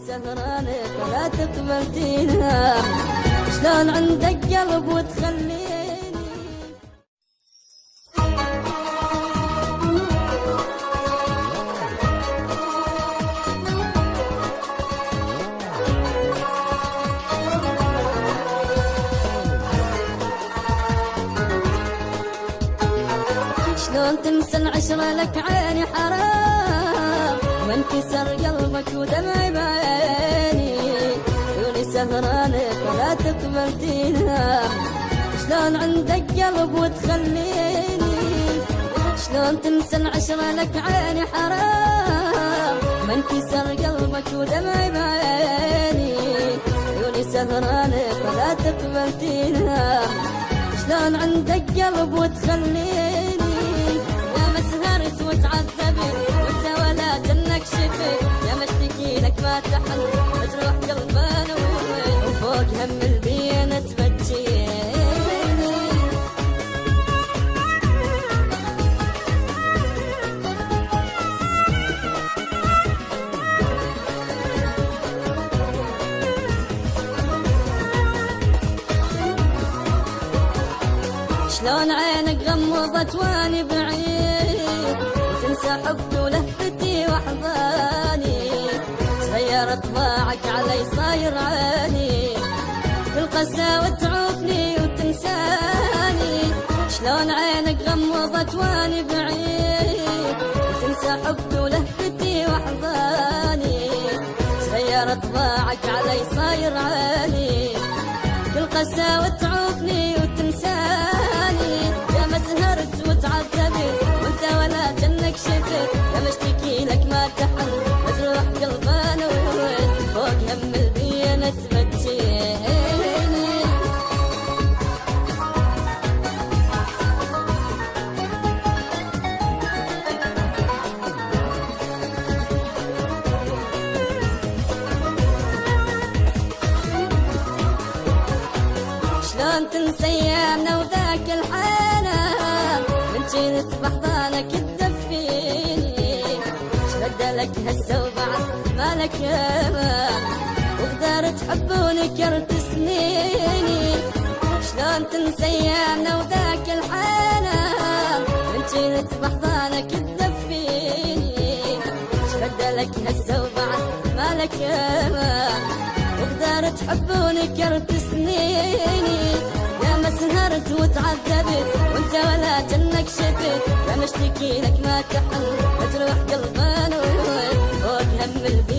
سهرانك ولا تقبلتينا، شلون عندك قلب وتخليني. شلون تنسى العشرة لك عيني حرام، وانكسر قلبك ودمعي بعيني، عيوني سهرانك ولا تقبلتينا، شلون عندك قلب وتخليني. شلون تنسى العشرة لك عيني حرام، وانكسر قلبك ودمعي بعيني، عيوني سهرانك ولا تقبلتينا، شلون عندك قلب وتخليني. وتعذبت وانت ولا جنك شفت، يا مشتكي لك ما تحل مجروح قلبنا وفوق هم البينة تبجيني. شلون عينك غمضت واني بعيد، تنسى حبي ولهفتي واحضاني، تغير طباعك علي صاير عيني، بالقساوة تعوفني وتنساني. شلون عينك غمضت واني بعيد، تنسى حبي ولهفتي واحضاني، تغير طباعك علي صاير عيني، بالقساوة تعوفني وتنساني. يا ما سهرت وتعذبت وانت ولا جنك شفت، يا مشتكي لك ما تحل مجروح قلبنا فوق هم البينة تبجيني. شلون تنسى ايامنا وذاك الحنان، من جيت بحضانك تدفيني، شبدلك هسه وبعد مالك امان، وقدرت تحبوني كرت سنيني. شلون تنسى ايامنا وذاك الحنان، من جيت بحضانك تدفيني، شبدلك هسه وبعد مالك امان، وقدرت تحبوني كرت سنيني. يا ما سهرت وتعذبت وانت ولا جنك شفت، يا مشتكي لك ما تحل مجروح قلبنا فوق هم البيت.